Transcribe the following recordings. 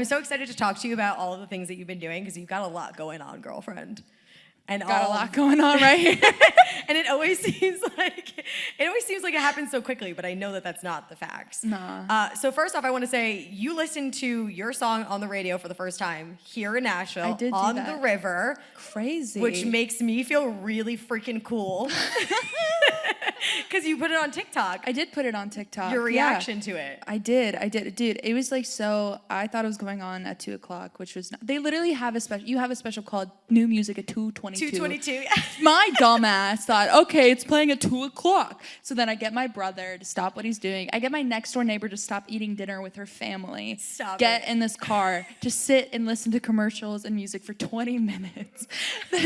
I'm so excited to talk to you about all of the things that you've been doing because you've got a lot going on, girlfriend. And got a lot going on right here. And it always seems like it happens so quickly, but I know that that's not the facts. Nah. So first off, I want to say you listened to your song on the radio for the first time here in Nashville I did on do that. the river. Crazy. Which makes me feel really freaking cool. Because you put it on TikTok. I did put it on TikTok. Your reaction to it. I did. Dude, it was like so, I thought it was going on at 2 o'clock, which was not, they literally have you have a special called New Music at 2:22. 2:22. My dumbass thought, okay, it's playing at 2 o'clock. So then I get my brother to stop what he's doing. I get my next door neighbor to stop eating dinner with her family. Get in this car, just sit and listen to commercials and music for 20 minutes.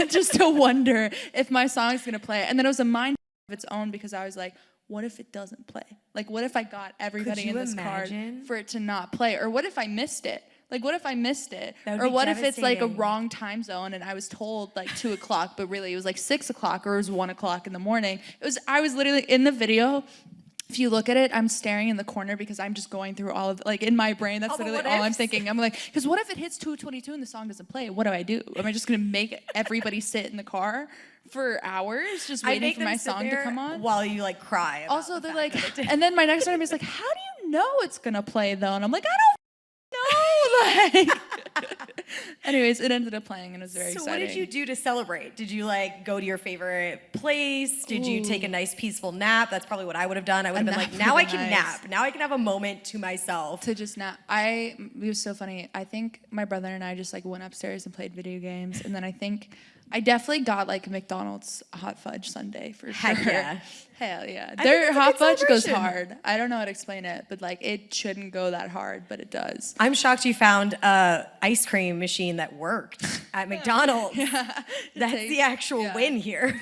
Just to wonder if my song's gonna play. And then it was a mind of its own because I was like, what if it doesn't play? Like, what if I got everybody in this car for it to not play? Or what if I missed it? Like, what if I missed it? Or what if it's like a wrong time zone and I was told like 2 o'clock, but really it was like 6 o'clock or it was 1 o'clock in the morning. I was literally in the video. If you look at it, I'm staring in the corner because I'm just going through all of, like, in my brain, that's literally all I'm thinking. I'm like, because what if it hits 2:22 and the song doesn't play? What do I do? Am I just going to make everybody sit in the car for hours just waiting for my song to come on? While you, like, cry. Also, they're like, and then my next door neighbor is like, how do you know it's going to play, though? And I'm like, I don't know. Like, anyways, it ended up playing and it was very exciting. So what did you do to celebrate? Did you like go to your favorite place? Did you take a nice peaceful nap? That's probably what I would have done. I would have been like, now I can nap. Now I can have a moment to myself. To just nap. It was so funny. I think my brother and I just like went upstairs and played video games. And then I definitely got like McDonald's hot fudge sundae for sure. Heck yeah. Hell yeah. Their hot fudge goes hard. I don't know how to explain it, but like it shouldn't go that hard, but it does. I'm shocked you found a ice cream machine that worked at McDonald's. Yeah, that's the actual win here.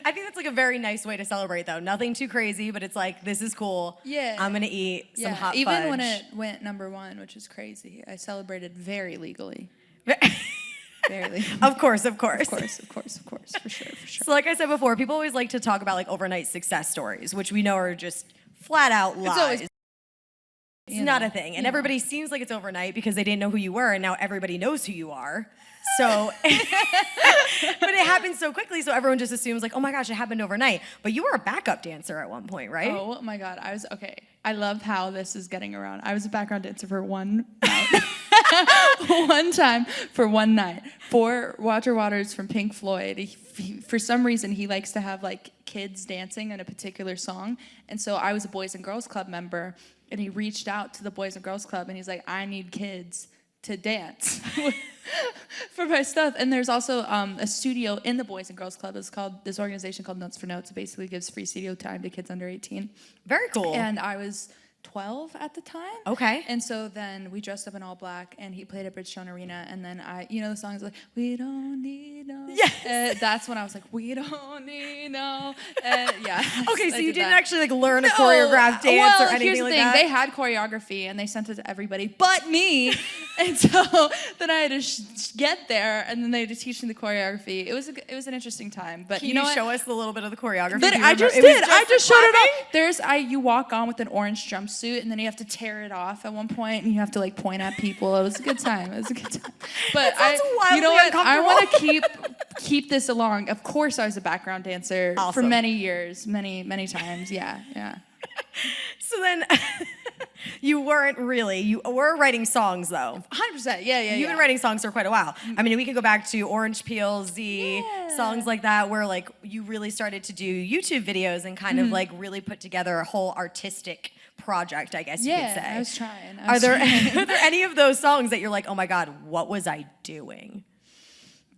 I think that's like a very nice way to celebrate though. Nothing too crazy, but it's like, this is cool. Yeah. I'm gonna eat some hot fudge. Even when it went #1, which is crazy, I celebrated very legally. Barely. Of course. For sure. So like I said before, people always like to talk about like overnight success stories, which we know are just flat out lies. It's not a thing. And everybody seems like it's overnight because they didn't know who you were and now everybody knows who you are. So, but it happened so quickly, so everyone just assumes like, oh my gosh, it happened overnight. But you were a backup dancer at one point, right? Oh my God, I love how this is getting around. I was a background dancer for one night. One time for one night for Roger Waters from Pink Floyd. For some reason, he likes to have like kids dancing in a particular song. And so I was a Boys and Girls Club member, and he reached out to the Boys and Girls Club, and he's like, I need kids to dance for my stuff. And there's also a studio in the Boys and Girls Club. It's called, this organization called Notes for Notes. It basically gives free studio time to kids under 18. Very cool. And I was 12 at the time. Okay. And so then we dressed up in all black and he played at Bridgestone Arena, and then the song is like, we don't need no. Yes. That's when I was like, we don't need no. Yeah. Okay, so you didn't actually like learn a choreographed dance or anything like that? Here's the thing. They had choreography and they sent it to everybody but me. And so then I had to get there, and then they had to teach me the choreography. It was an interesting time. But Can you know show us a little bit of the choreography? I just did. I just showed it off. You walk on with an orange jumpsuit, and then you have to tear it off at one point, and you have to like point at people. It was a good time. But you know what? I want to keep this along. Of course, I was a background dancer for many years, many times. Yeah. So then, you weren't really. You were writing songs though. 100%. Yeah. You've been writing songs for quite a while. I mean, we could go back to Orange Peel, Z, songs like that, where like you really started to do YouTube videos and kind of like really put together a whole artistic project, I guess you could say. I was trying. Are there any of those songs that you're like, oh my God, what was I doing?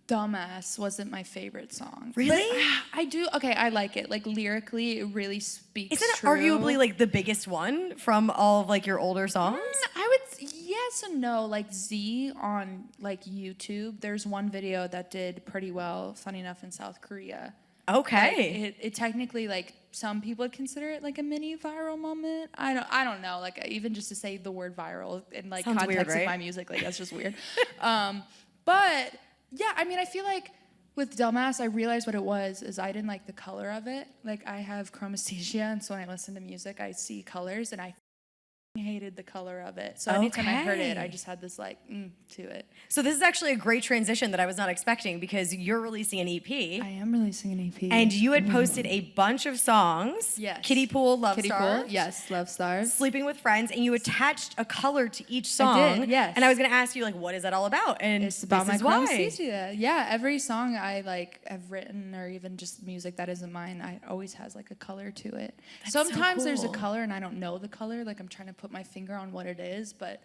Dumbass wasn't my favorite song. Really? But I do. Okay, I like it. Like lyrically, it really speaks. Isn't it arguably like the biggest one from all of like your older songs? I would yes and no. Like Z on like YouTube, there's one video that did pretty well. Funny enough, in South Korea. Okay. Like, it technically, like, some people would consider it like a mini viral moment. I don't know. Like, even just to say the word viral in like Sounds context weird, right? of my music, like that's just weird. But yeah, I mean, I feel like with Dumbass, I realized what it was is I didn't like the color of it. Like I have chromesthesia, and so when I listen to music, I see colors, and I hated the color of it. So anytime I heard it, I just had this like to it. So this is actually a great transition that I was not expecting because you're releasing an EP. I am releasing an EP. And you had posted a bunch of songs. Yes. Kiddie Pool, Love Kiddie Stars. Pool, yes, Love Stars. Sleeping with Friends, and you attached a color to each song. I did, yes. And I was going to ask you, like, what is that all about? And it's about my why. chronesthesia. Yeah, every song I like have written, or even just music that isn't mine, I always has like a color to it. Sometimes so there's a cool. color and I don't know the color. Like I'm trying to put my finger on what it is, but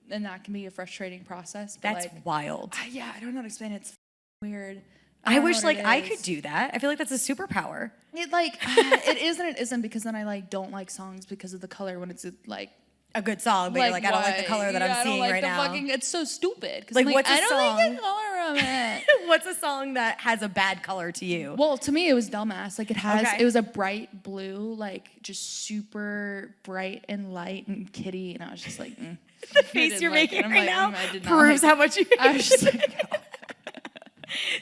then that can be a frustrating process. But That's like, wild. Yeah, I don't know how to explain it. It's weird. I wish like I could do that. I feel like that's a superpower. It like it is and it isn't, because then I like don't like songs because of the color when it's like a good song, but you're like, I don't like the color that I'm seeing right now. It's so stupid. Like, what's a I don't song? like the color of it. What's a song that has a bad color to you? Well, to me, it was Dumbass. Like, Okay. it was a bright blue, like, just super bright and light and kitty, and I was just like, The face you're making right now I did not proves how much you hate I was just like, no.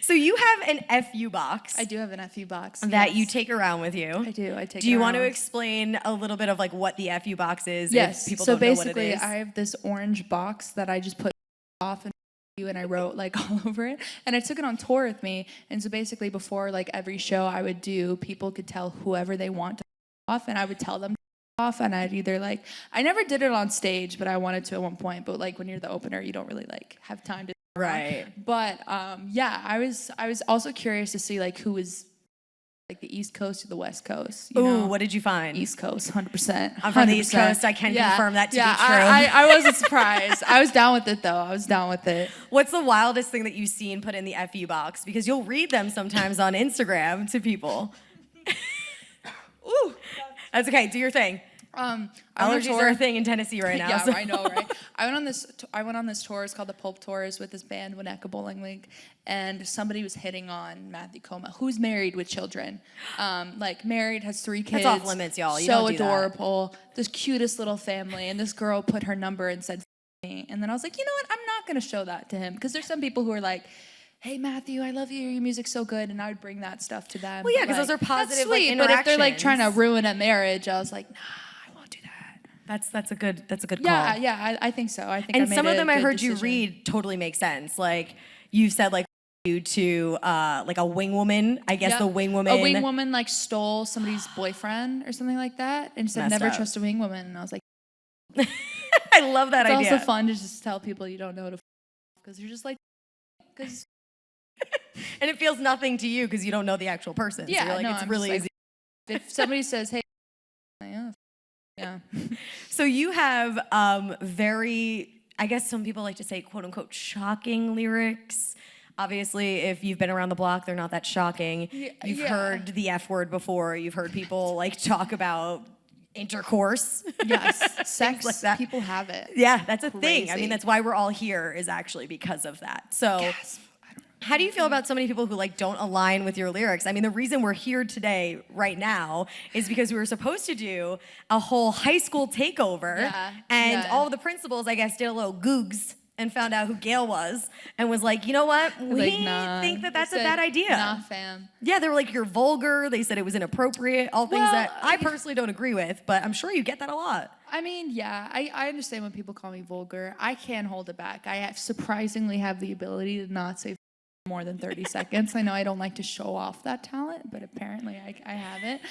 So you have an FU box. I do have an FU box. That you take around with you. I do. I take Do you it want to around. explain a little bit of like what the FU box is? Yes. If people So don't know what basically, it is? I have this orange box that I just put off and I wrote like all over it, and I took it on tour with me. And so basically, before like every show I would do, people could tell whoever they want to off, and I would tell them to off, and I'd either like I never did it on stage, but I wanted to at one point. But like when you're the opener, you don't really like have time to. Right. But yeah, I was also curious to see like who was like the East Coast or the West Coast. You know? What did you find? East Coast, 100%. I'm from the East Coast. I can confirm that to be true. I wasn't surprised. I was down with it though. I was down with it. What's the wildest thing that you've seen put in the FU box? Because you'll read them sometimes on Instagram to people. Ooh, that's okay. Do your thing. Allergies are a thing in Tennessee right now. Yeah, so. I know, right? I went on this tour. It's called the Pulp Tours with this band, Winnetka Bowling League, and somebody was hitting on Matthew Coma, who's married with children. Like married, has 3 kids. That's off limits, y'all. You so don't do that. adorable. This cutest little family, and this girl put her number and said me, and then I was like, you know what? I'm not gonna show that to him, because there's some people who are like, hey Matthew, I love you. Your music's so good, and I would bring that stuff to them. Well, yeah, because like, those are positive that's sweet, like, but if they're like trying to interactions. ruin a marriage, I was like, nah. That's a good call. Yeah, I think so. I think. And I made some of them a I good heard decision. you read totally make sense. Like you said, like you to like a wing woman. I guess the wing woman. A wing woman like stole somebody's boyfriend or something like that, and said Messed never up. trust a wing woman. And I was like, I love that it's idea. also fun to just tell people you don't know to, because you're just like, because. And it feels nothing to you because you don't know the actual person. Yeah, so you're like, no, it's I'm really just easy. like, if somebody says, hey, yeah. So you have very, I guess some people like to say, quote unquote, shocking lyrics. Obviously, if you've been around the block, they're not that shocking. You've heard the F word before. You've heard people like talk about intercourse. Yes, sex. like that. People have it. Yeah, that's a thing. I Crazy. mean, that's why we're all here, is actually because of that. So. Yes. How do you feel about so many people who like don't align with your lyrics? I mean, the reason we're here today, right now, is because we were supposed to do a whole high school takeover, and all of the principals, I guess, did a little googs and found out who Gayle was, and was like, you know what? We Like, nah. think that that's They a said, bad idea. Nah, fam. Yeah, they were like, you're vulgar. They said it was inappropriate. All things Well, that I personally don't agree with, but I'm sure you get that a lot. I mean, yeah, I understand when people call me vulgar. I can hold it back. I surprisingly have the ability to not say more than 30 seconds. I know I don't like to show off that talent, but apparently I have it.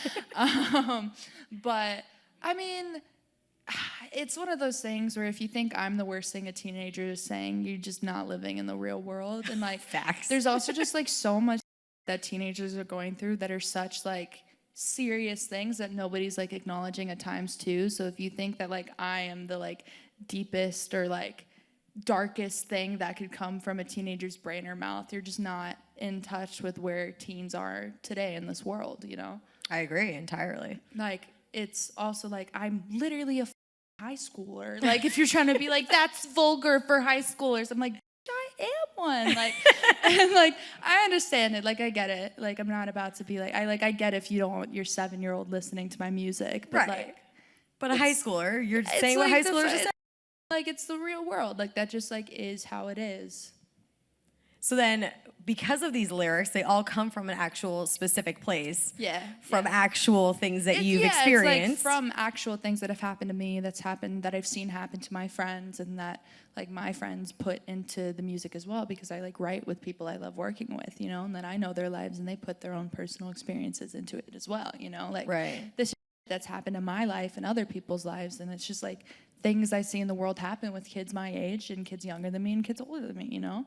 But I mean, it's one of those things where if you think I'm the worst thing a teenager is saying, you're just not living in the real world. And like, Facts. there's also just like so much that teenagers are going through that are such like serious things that nobody's like acknowledging at times too. So if you think that like I am the like deepest or like darkest thing that could come from a teenager's brain or mouth, you're just not in touch with where teens are today in this world, you know? I agree entirely. Like, it's also like, I'm literally a high schooler. Like, if you're trying to be like, that's vulgar for high schoolers, I'm like, I am one. Like, and like, I understand it. Like, I get it. Like, I'm not about to be like, I get if you don't want your 7-year-old listening to my music. But Right. like, But a high schooler, you're it's saying what like high schoolers are saying. like, it's the real world. Like, that just like is how it is. So then, because of these lyrics, they all come from an actual specific place. Yeah. From actual things that you've experienced. It's like from actual things that have happened to me, that I've seen happen to my friends, and that like my friends put into the music as well, because I like write with people I love working with, you know, and then I know their lives and they put their own personal experiences into it as well, you know, like this that's happened in my life and other people's lives, and it's just like things I see in the world happen with kids my age and kids younger than me and kids older than me, you know?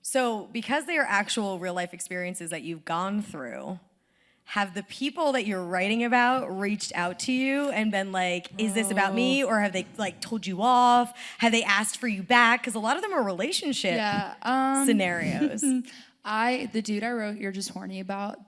So because they are actual real life experiences that you've gone through, have the people that you're writing about reached out to you and been like, is this about me? Or have they like told you off? Have they asked for you back? Because a lot of them are relationship scenarios. The dude I wrote You're Just Horny About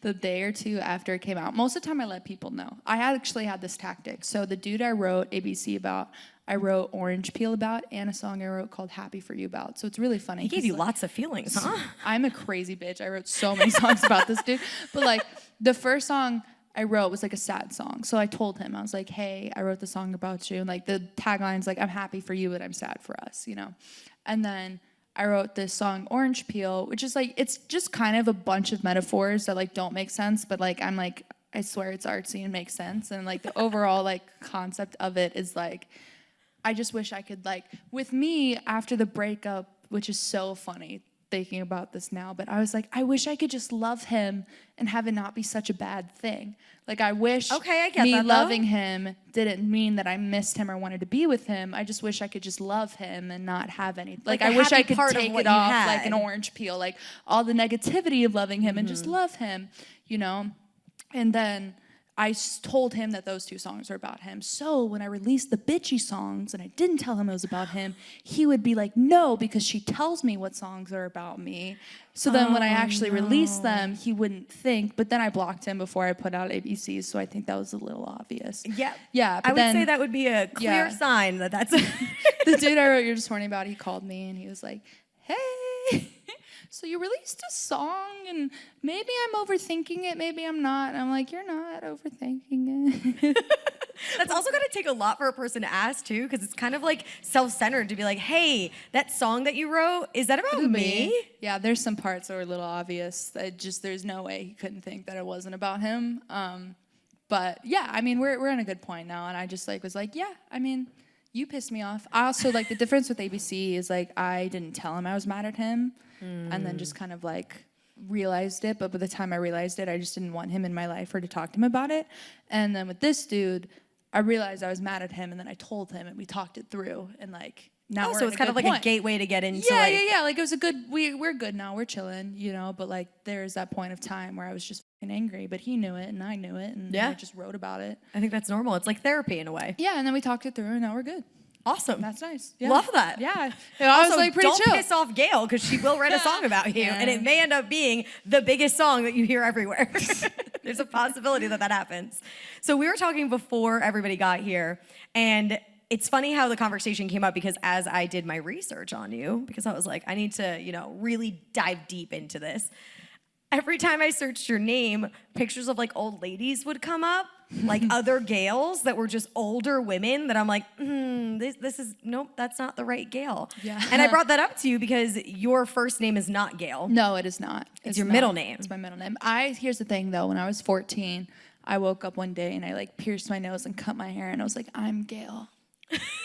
the day or two after it came out, most of the time I let people know. I actually had this tactic. So the dude I wrote ABC about, I wrote Orange Peel about, and a song I wrote called Happy For You about. So it's really funny. He gave you lots of feelings, huh? I'm a crazy bitch. I wrote so many songs about this dude. But like the first song I wrote was like a sad song. So I told him, I was like, hey, I wrote the song about you. And like the tagline's like, I'm happy for you, but I'm sad for us, you know? And then I wrote this song Orange Peel, which is like, it's just kind of a bunch of metaphors that like don't make sense, but like I'm like, I swear it's artsy and makes sense. And like the overall like concept of it is like, I just wish I could like, with me after the breakup, which is so funny thinking about this now, but I was like, I wish I could just love him and have it not be such a bad thing. Like I wish me loving him didn't mean that I missed him or wanted to be with him. I just wish I could just love him and not have any, like I wish I could take it off like an orange peel, like all the negativity of loving him and just love him, you know? And then I told him that those two songs are about him. So when I released the bitchy songs and I didn't tell him it was about him, he would be like, no, because she tells me what songs are about me. So then when I actually released them, he wouldn't think. But then I blocked him before I put out ABCs, so I think that was a little obvious. Yeah. Yeah. I would say that would be a clear sign that that's... The dude I wrote You're Just Horny About, he called me and he was like, hey... So you released a song, and maybe I'm overthinking it, maybe I'm not. And I'm like, you're not overthinking it. That's also going to take a lot for a person to ask, too, because it's kind of like self-centered to be like, hey, that song that you wrote, is that about me? Yeah, there's some parts that were a little obvious. That just there's no way he couldn't think that it wasn't about him. But yeah, I mean, we're in a good point now, and I just like was like, yeah, I mean, you pissed me off. I also like the difference with ABC is like I didn't tell him I was mad at him. And then just kind of like realized it. But by the time I realized it, I just didn't want him in my life or to talk to him about it. And then with this dude, I realized I was mad at him, and then I told him, and we talked it through. And like now we're so it's kind of like a gateway to get into. Yeah. Like it was a good. We're good now. We're chilling, you know. But like there's that point of time where I was just fucking angry, but he knew it and I knew it, and I just wrote about it. I think that's normal. It's like therapy in a way. Yeah, and then we talked it through, and now we're good. Awesome. That's nice. Yeah. Love that. Yeah. I was like pretty chill. Don't piss off Gayle, because she will write a song about you, and it may end up being the biggest song that you hear everywhere. There's a possibility that happens. So we were talking before everybody got here, and it's funny how the conversation came up, because as I did my research on you, because I was like, I need to, you know, really dive deep into this. Every time I searched your name, pictures of like old ladies would come up, like other Gayles that were just older women that I'm like, this is, nope, that's not the right Gayle. Yeah. And I brought that up to you because your first name is not Gayle. No, it is not. It's your middle name. It's my middle name. Here's the thing though, when I was 14, I woke up one day and I like pierced my nose and cut my hair, and I was like, I'm Gayle.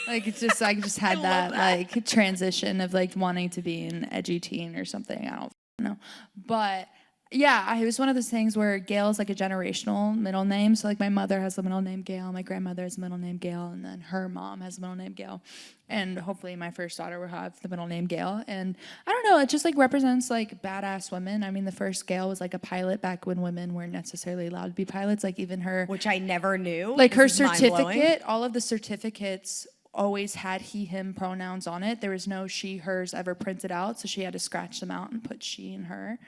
Like it's just, I just had that like transition of like wanting to be an edgy teen or something. I don't know. But yeah, it was one of those things where Gayle is like a generational middle name. So like my mother has the middle name Gayle, my grandmother has the middle name Gayle, and then her mom has the middle name Gayle. And hopefully my first daughter will have the middle name Gayle. And I don't know, it just like represents like badass women. I mean, the first Gayle was like a pilot back when women weren't necessarily allowed to be pilots. Like even her, which I never knew. Like her certificate, all of the certificates always had he, him pronouns on it. There was no she, hers ever printed out. So she had to scratch them out and put she and her.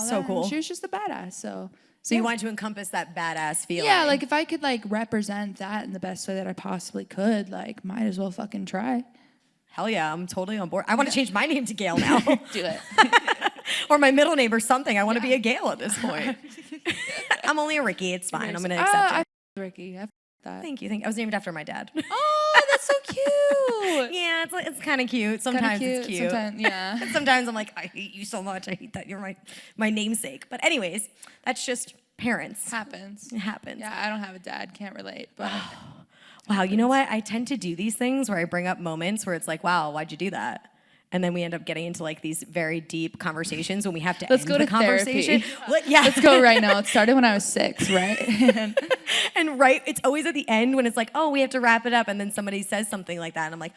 So cool. And she was just a badass. So you wanted to encompass that badass feeling. Yeah, like if I could like represent that in the best way that I possibly could, like might as well fucking try. Hell yeah, I'm totally on board. I want to change my name to Gayle now. Do it. Or my middle name or something. I want to be a Gayle at this point. I'm only a Ricki. It's fine. I'm going to accept it. Ricki. I that. Thank you. I was named after my dad. Oh, that's so cute. Yeah, it's kind of cute. Sometimes it's cute. Sometimes, yeah. Sometimes I'm like, I hate you so much. I hate that you're my namesake. But anyways, that's just parents. Happens. It happens. Yeah, I don't have a dad. Can't relate. But wow, you know what? I tend to do these things where I bring up moments where it's like, wow, why'd you do that? And then we end up getting into like these very deep conversations when we have to Let's end go the to conversation. Therapy. Let's go right now. It started when I was 6, right? And right, it's always at the end when it's like, oh, we have to wrap it up. And then somebody says something like that. And I'm like,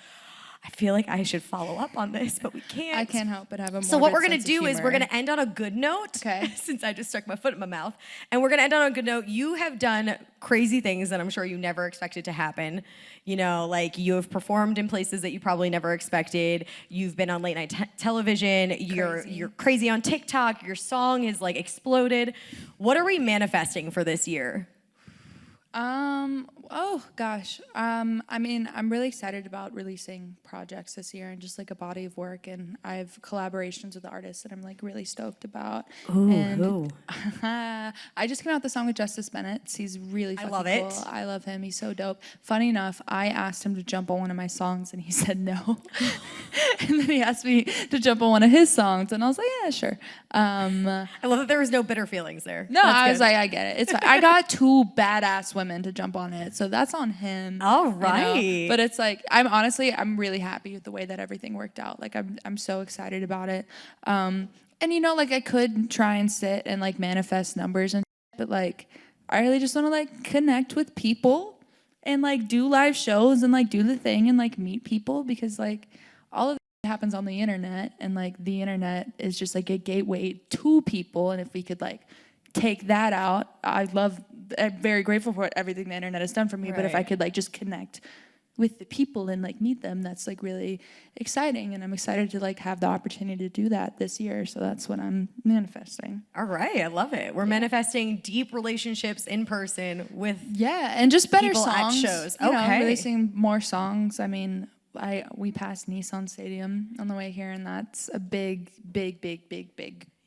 I feel like I should follow up on this, but we can't. I can't help but have a morbid So what we're going to sense of do is humor. we're going to end on a good note. Okay. Since I just stuck my foot in my mouth. And we're going to end on a good note. You have done crazy things that I'm sure you never expected to happen. You know, like you have performed in places that you probably never expected. You've been on late night television. You're crazy on TikTok. Your song has like exploded. What are we manifesting for this year? Oh gosh. I mean, I'm really excited about releasing projects this year and just like a body of work, and I have collaborations with artists that I'm like really stoked about. Ooh. I just came out with the song with Justice Bennett. He's really fucking love it. cool. I love him. He's so dope. Funny enough, I asked him to jump on one of my songs and he said no. And then he asked me to jump on one of his songs and I was like, yeah, sure. I love that there was no bitter feelings there. No, That's I good. was like, I get it. It's fine. I got 2 badass women to jump on it, so that's on him. All you know? right. But it's like, I'm really happy with the way that everything worked out. Like I'm so excited about it. And you know, like I could try and sit and like manifest numbers and shit, but like I really just want to like connect with people and like do live shows and like do the thing and like meet people, because like all of it happens on the internet, and like the internet is just like a gateway to people. And if we could like take that out, I'm very grateful for everything the internet has done for me. But if I could like just connect with the people and like meet them, that's like really exciting. And I'm excited to like have the opportunity to do that this year. So that's what I'm manifesting. All right, I love it. We're manifesting deep relationships in person with and just better people at songs. shows. You know, Okay. releasing more songs. I mean, we passed Nissan Stadium on the way here, and that's a big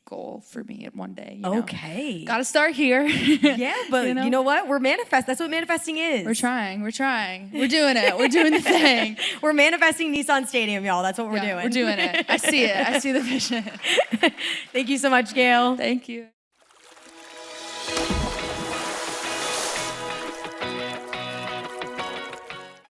goal for me at one day. You know? Okay. Got to start here. Yeah, but you know what? We're manifest. That's what manifesting is. We're trying. We're doing it. We're doing the thing. We're manifesting Nissan Stadium, y'all. That's what we're doing. We're doing it. I see it. I see the vision. Thank you so much, Gayle. Thank you.